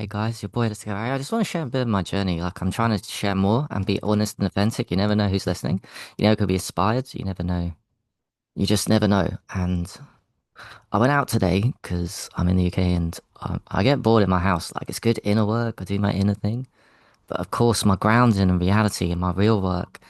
Hey guys, your boy, let's go. I just want to share a bit of my journey. Like, I'm trying to share more and be honest and authentic. You never know who's listening. You know, it could be inspired. You never know. You just never know. And I went out today because I'm in the UK and I get bored in my house. Like, it's good inner work. I do my inner thing. But of course, my grounding and reality and my real work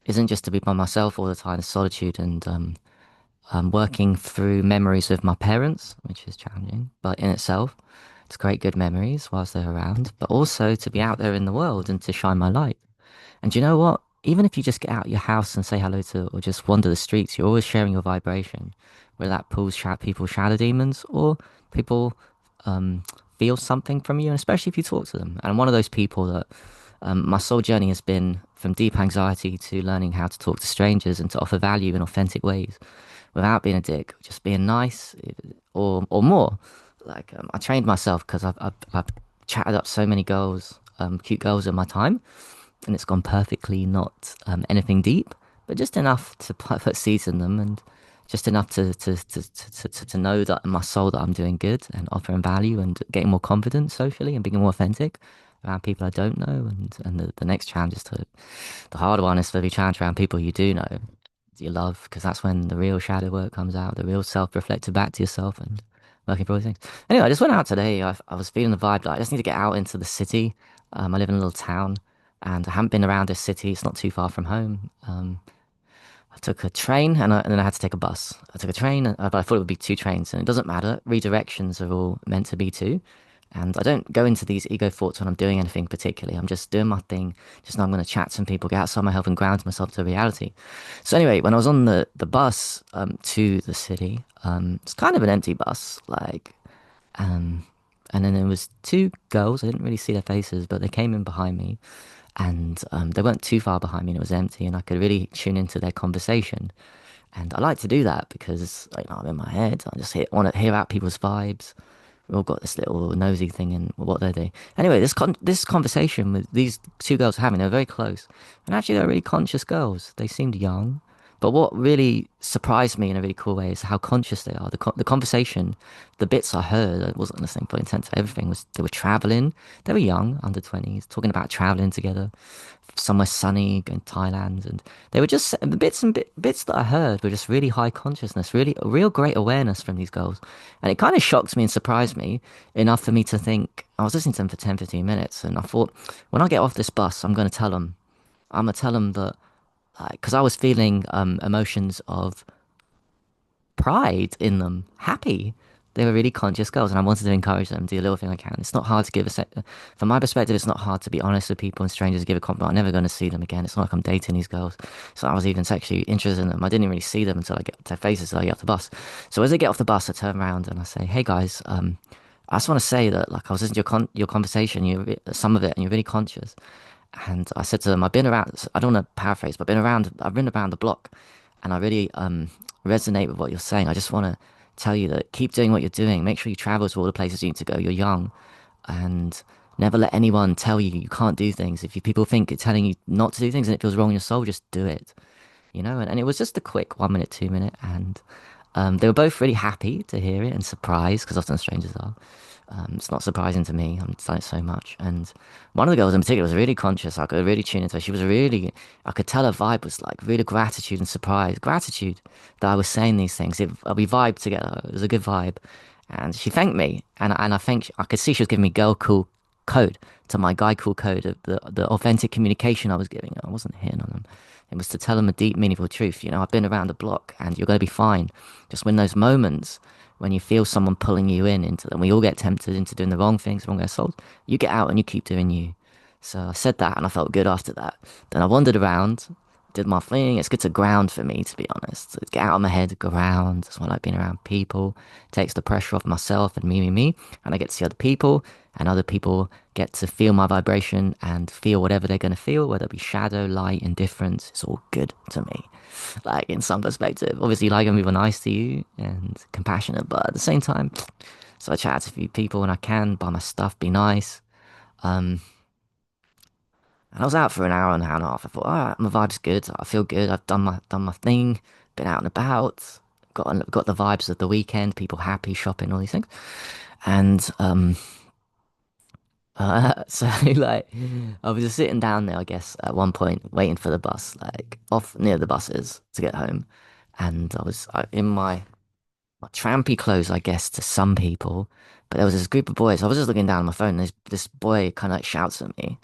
isn't just to be by myself all the time. It's solitude and working through memories with my parents, which is challenging, but in itself, it's great good memories whilst they're around, but also to be out there in the world and to shine my light. And you know what? Even if you just get out your house and say hello to, or just wander the streets, you're always sharing your vibration, whether that pulls people shadow demons or people um, feel something from you, and especially if you talk to them. And I'm one of those people that my soul journey has been from deep anxiety to learning how to talk to strangers and to offer value in authentic ways without being a dick, just being nice or more. Like I trained myself because I've chatted up so many girls, cute girls in my time, and it's gone perfectly, not anything deep, but just enough to put seeds in them and just enough to know that in my soul that I'm doing good and offering value and getting more confident socially and being more authentic around people I don't know. And the next challenge is the harder one is to be challenged around people you do know, you love, because that's when the real shadow work comes out, the real self reflected back to yourself and working for all these things. Anyway, I just went out today. I was feeling the vibe that I just need to get out into the city. I live in a little town and I haven't been around this city. It's not too far from home. I took a train and then I had to take a bus. I took a train, but I thought it would be two trains, and it doesn't matter. Redirections are all meant to be two. And I don't go into these ego thoughts when I'm doing anything particularly. I'm just doing my thing. Just know I'm going to chat to some people, get outside my health and ground myself to reality. So anyway, when I was on the bus to the city, it's kind of an empty bus, um, and then there was two girls. I didn't really see their faces, but they came in behind me, and they weren't too far behind me. And it was empty, and I could really tune into their conversation. And I like to do that because, I'm in my head. I just want to hear out people's vibes. We've all got this little nosy thing in what they do. Anyway, this conversation with these two girls were having, they were very close, and actually they were really conscious girls. They seemed young, but what really surprised me in a really cool way is how conscious they are. The conversation, the bits I heard, I wasn't listening for intent to everything. Was they were traveling. They were young, under 20s, talking about traveling together somewhere sunny, going to Thailand, and they were just the bits that I heard were just really high consciousness, really a real great awareness from these girls, and it kind of shocked me and surprised me enough for me to think. I was listening to them for 10, 15 minutes, and I thought, when I get off this bus, I'm gonna tell them that, because I was feeling emotions of pride in them, happy. They were really conscious girls, and I wanted to encourage them, do a little thing I can. It's not hard to give from my perspective, it's not hard to be honest with people and strangers, give a compliment. I'm never going to see them again. It's not like I'm dating these girls. So I was even sexually interested in them. I didn't really see them until I get their faces, until I get off the bus. So as I get off the bus, I turn around and I say, hey guys, I just want to say that, like, I was listening to your conversation, some of it, and you're really conscious. And I said to them, I've been around, I don't want to paraphrase, but I've been around the block, and I really resonate with what you're saying. I just want to tell you that keep doing what you're doing. Make sure you travel to all the places you need to go. You're young, and never let anyone tell you you can't do things. If people think it's telling you not to do things and it feels wrong in your soul, just do it. And it was just a quick 1 minute, 2 minute, and they were both really happy to hear it and surprised, because often strangers are. It's not surprising to me. I've done it so much. And one of the girls in particular was really conscious. I could really tune into her. I could tell her vibe was like really gratitude and surprise. Gratitude that I was saying these things. We vibed together. It was a good vibe. And she thanked me. And I think I could see she was giving me girl cool code to my guy cool code of the authentic communication I was giving her. I wasn't hitting on them. It was to tell them a deep, meaningful truth. I've been around the block and you're going to be fine. Just when those moments when you feel someone pulling you into them, we all get tempted into doing the wrong things, wrong souls. You get out and you keep doing you. So I said that and I felt good after that. Then I wandered around, did my thing. It's good to ground for me, to be honest. Get out of my head, ground. That's why I like being around people. Takes the pressure off myself and me. And I get to see other people, and other people get to feel my vibration and feel whatever they're going to feel, whether it be shadow, light, indifference. It's all good to me. Like, in some perspective, obviously, like when people are nice to you and compassionate, but at the same time, so I chat to a few people when I can, buy my stuff, be nice. Um, and I was out for an hour and a half. I thought, all right, my vibe's good. I feel good. I've done my thing, been out and about, got the vibes of the weekend, people happy, shopping, all these things. And So like, I was just sitting down there, I guess, at one point, waiting for the bus, like off near the buses to get home, and I was in my trampy clothes, I guess, to some people. But there was this group of boys. I was just looking down at my phone, and this boy kind of like shouts at me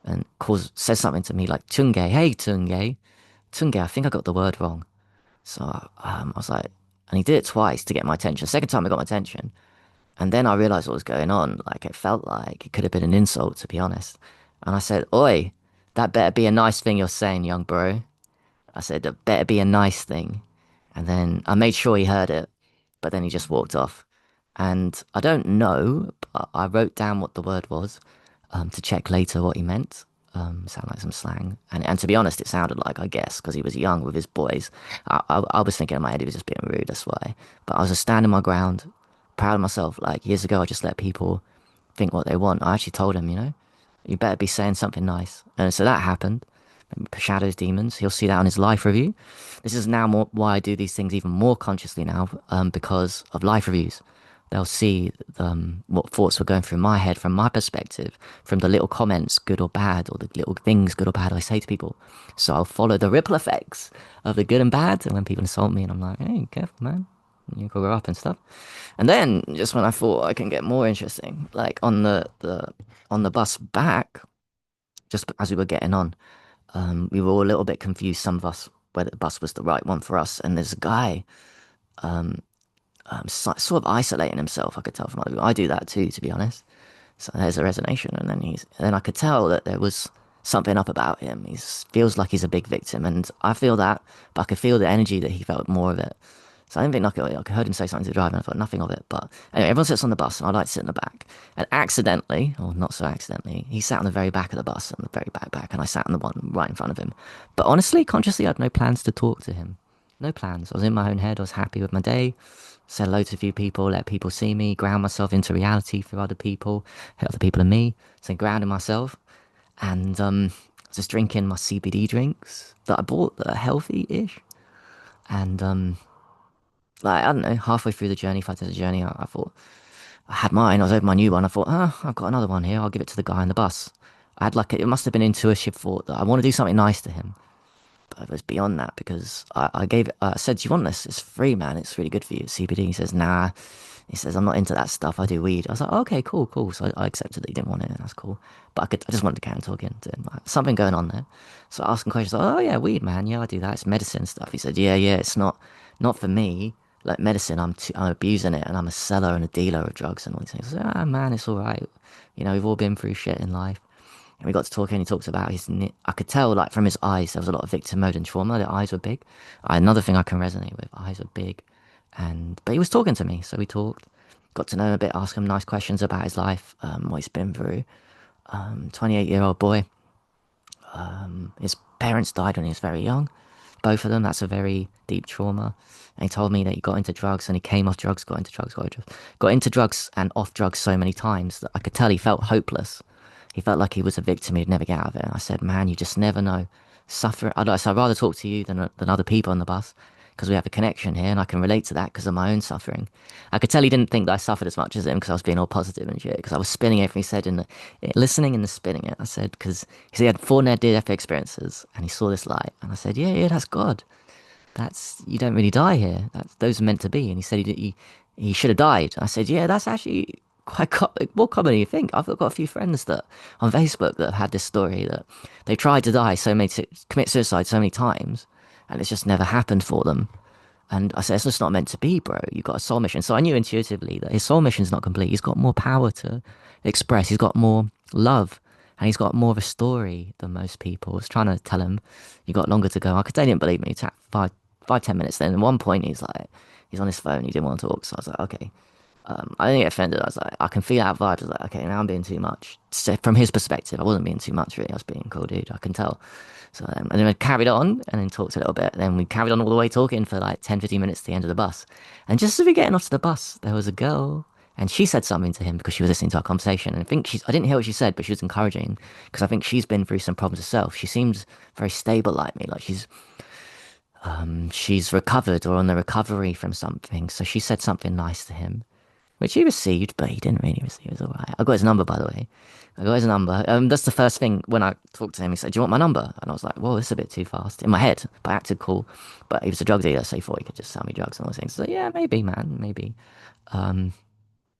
and says something to me like "Tunge, hey Tunge, Tunge." I think I got the word wrong, so I was like, and he did it twice to get my attention. Second time, I got my attention. And then I realized what was going on. Like it felt like it could have been an insult, to be honest. And I said, "Oi, that better be a nice thing you're saying, young bro." I said, "That better be a nice thing." And then I made sure he heard it, but then he just walked off. And I don't know, but I wrote down what the word was, to check later what he meant. Sound like some slang. And to be honest, it sounded like, I guess, because he was young with his boys. I was thinking in my head he was just being rude, that's why. But I was just standing my ground, proud of myself. Like years ago, I just let people think what they want. I actually told him, you better be saying something nice. And so that happened. Shadows, demons. He'll see that on his life review. This is now more why I do these things even more consciously now, because of life reviews. They'll see what thoughts were going through my head from my perspective, from the little comments, good or bad, or the little things, good or bad, I say to people. So I'll follow the ripple effects of the good and bad. And when people insult me, and I'm like, hey, careful, man. You grow up and stuff. And then just when I thought I can get more interesting, like on the bus back, just as we were getting on, we were all a little bit confused, some of us, whether the bus was the right one for us. And there's a guy sort of isolating himself. I could tell from other people. I do that too, to be honest. So there's a resonation, and then I could tell that there was something up about him. He feels like he's a big victim, and I feel that, but I could feel the energy that he felt more of it. So I didn't think nothing of it. I heard him say something to the driver, and I thought nothing of it. But anyway, everyone sits on the bus, and I like to sit in the back. And accidentally, or not so accidentally, he sat on the very back of the bus, on the very back, and I sat on the one right in front of him. But honestly, consciously, I had no plans to talk to him. No plans. I was in my own head. I was happy with my day. Said hello to a few people, let people see me, ground myself into reality through other people and me. So grounding myself, and just drinking my CBD drinks that I bought that are healthy-ish. And like I don't know, halfway through the journey, 5 days of the journey, I thought I had mine. I was over my new one. I thought, I've got another one here. I'll give it to the guy on the bus. I had like it must have been intuitive thought that I want to do something nice to him. But it was beyond that because I gave it. I said, "Do you want this? It's free, man. It's really good for you." CBD. He says, "Nah." He says, "I'm not into that stuff. I do weed." I was like, "Okay, cool, cool." So I accepted that he didn't want it, and that's cool. But I just wanted to carry on talking to him. Like, something going on there. So I asked him questions like, "Oh yeah, weed, man. Yeah, I do that. It's medicine stuff." He said, "Yeah, yeah. It's not for me. Like medicine, I'm abusing it, and I'm a seller and a dealer of drugs and all these things." I said, "Ah, man, it's all right. We've all been through shit in life." And we got to talking, he talks about I could tell, like, from his eyes, there was a lot of victim mode and trauma. The eyes were big. Another thing I can resonate with, eyes were big. But he was talking to me, so we talked, got to know him a bit, asked him nice questions about his life, what he's been through. 28-year-old boy. His parents died when he was very young, both of them. That's a very deep trauma. And he told me that he got into drugs and he came off drugs, got into drugs and off drugs so many times that I could tell he felt hopeless. He felt like he was a victim he'd never get out of it. And I said, "Man, you just never know. Suffer." I'd rather talk to you than other people on the bus because we have a connection here and I can relate to that because of my own suffering. I could tell he didn't think that I suffered as much as him because I was being all positive and shit because I was spinning everything he said listening and the spinning it. I said, because he had 4 near-death experiences and he saw this light. And I said, yeah, yeah, that's God. You don't really die here. Those are meant to be. And he said he should have died. I said, yeah, that's actually more common than you think. I've got a few friends that on Facebook that have had this story that they tried to die commit suicide so many times, and it's just never happened for them. And I said, it's just not meant to be, bro. You've got a soul mission. So I knew intuitively that his soul mission's not complete. He's got more power to express. He's got more love. And he's got more of a story than most people. I was trying to tell him, you got longer to go. I could tell he didn't believe me. He took 10 minutes. Then at one point, he's on his phone. He didn't want to talk. So I was like, okay. I didn't get offended. I was like, I can feel that vibe. I was like, okay, now I'm being too much. So from his perspective, I wasn't being too much, really. I was being cool, dude. I can tell. So, and then we carried on and then talked a little bit. Then we carried on all the way talking for like 10, 15 minutes to the end of the bus. And just as we were getting off to the bus, there was a girl and she said something to him because she was listening to our conversation. And I didn't hear what she said, but she was encouraging because I think she's been through some problems herself. She seems very stable like me, like she's recovered or on the recovery from something. So she said something nice to him. which he received, but he didn't really receive. It was all right. I got his number, by the way. I got his number. That's the first thing when I talked to him. He said, "Do you want my number?" And I was like, "Whoa, this is a bit too fast." In my head, but I acted cool. But he was a drug dealer, so he thought he could just sell me drugs and all those things. So yeah, maybe, man, maybe. Um,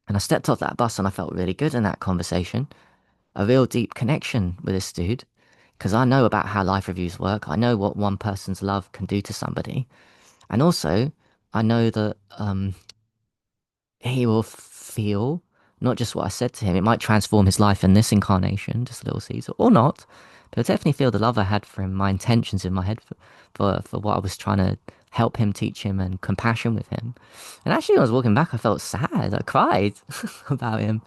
and I stepped off that bus and I felt really good in that conversation. A real deep connection with this dude because I know about how life reviews work. I know what one person's love can do to somebody, and also I know that he will feel not just what I said to him. It might transform his life in this incarnation, just Little Caesar, or not. But he'll definitely feel the love I had for him, my intentions in my head for what I was trying to help him, teach him, and compassion with him. And actually, when I was walking back, I felt sad. I cried about him.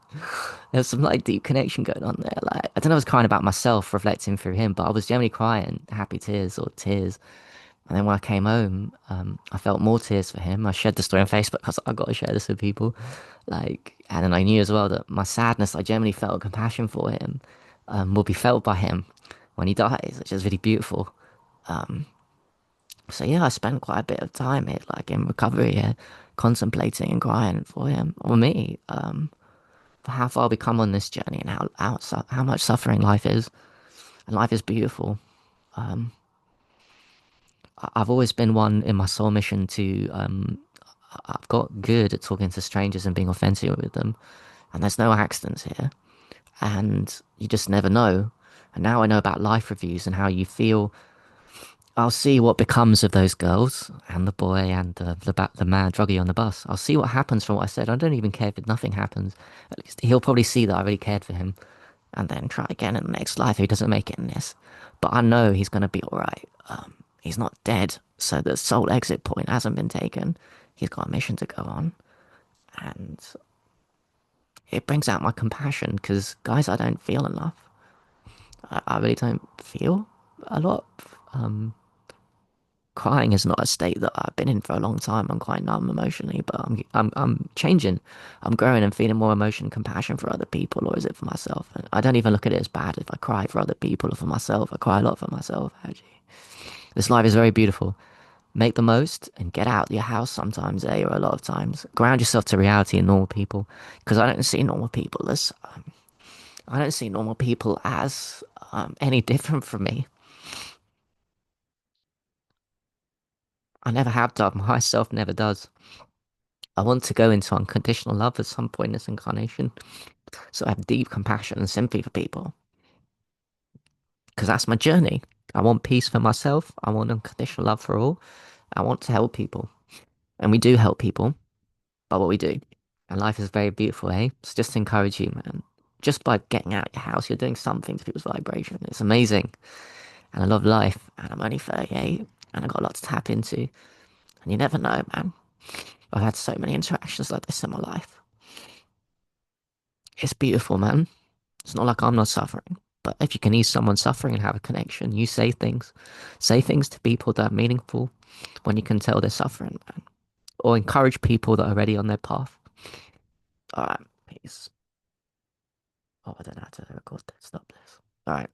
There's some like deep connection going on there. Like I don't know, I was crying about myself, reflecting through him, but I was generally crying, happy tears or tears. And then when I came home, I felt more tears for him. I shared the story on Facebook because I got to share this with people. Like, and then I knew as well that my sadness, I genuinely felt compassion for him, will be felt by him when he dies, which is really beautiful. So yeah, I spent quite a bit of time here, like in recovery here, contemplating and crying for him or me, for how far we come on this journey and how much suffering life is. And life is beautiful. I've always been one in my soul mission to I've got good at talking to strangers and being authentic with them. And there's no accidents here. And you just never know. And now I know about life reviews and how you feel. I'll see what becomes of those girls and the boy and the man druggie on the bus. I'll see what happens from what I said. I don't even care if nothing happens. At least he'll probably see that I really cared for him and then try again in the next life if he doesn't make it in this. But I know he's going to be all right. He's not dead, so the soul exit point hasn't been taken. He's got a mission to go on, and it brings out my compassion because, guys, I don't feel enough. I really don't feel a lot. Um, Crying is not a state that I've been in for a long time. I'm quite numb emotionally, but I'm changing. I'm growing and feeling more emotion and compassion for other people, or is it for myself? And I don't even look at it as bad if I cry for other people or for myself. I cry a lot for myself, actually. This life is very beautiful. Make the most and get out of your house sometimes, or a lot of times. Ground yourself to reality and normal people, because I don't see normal people as any different from me. I never have done. Myself never does. I want to go into unconditional love at some point in this incarnation. So I have deep compassion and sympathy for people because that's my journey. I want peace for myself. I want unconditional love for all. I want to help people. And we do help people by what we do. And life is very beautiful, eh? So just to encourage you, man. Just by getting out of your house, you're doing something to people's vibration. It's amazing. And I love life. And I'm only 38 and I've got a lot to tap into. And you never know, man. I've had so many interactions like this in my life. It's beautiful, man. It's not like I'm not suffering. But if you can ease someone's suffering and have a connection, you say things. Say things to people that are meaningful when you can tell they're suffering, man. Or encourage people that are already on their path. All right, peace. Oh, I don't know how to record this. Stop this. All right.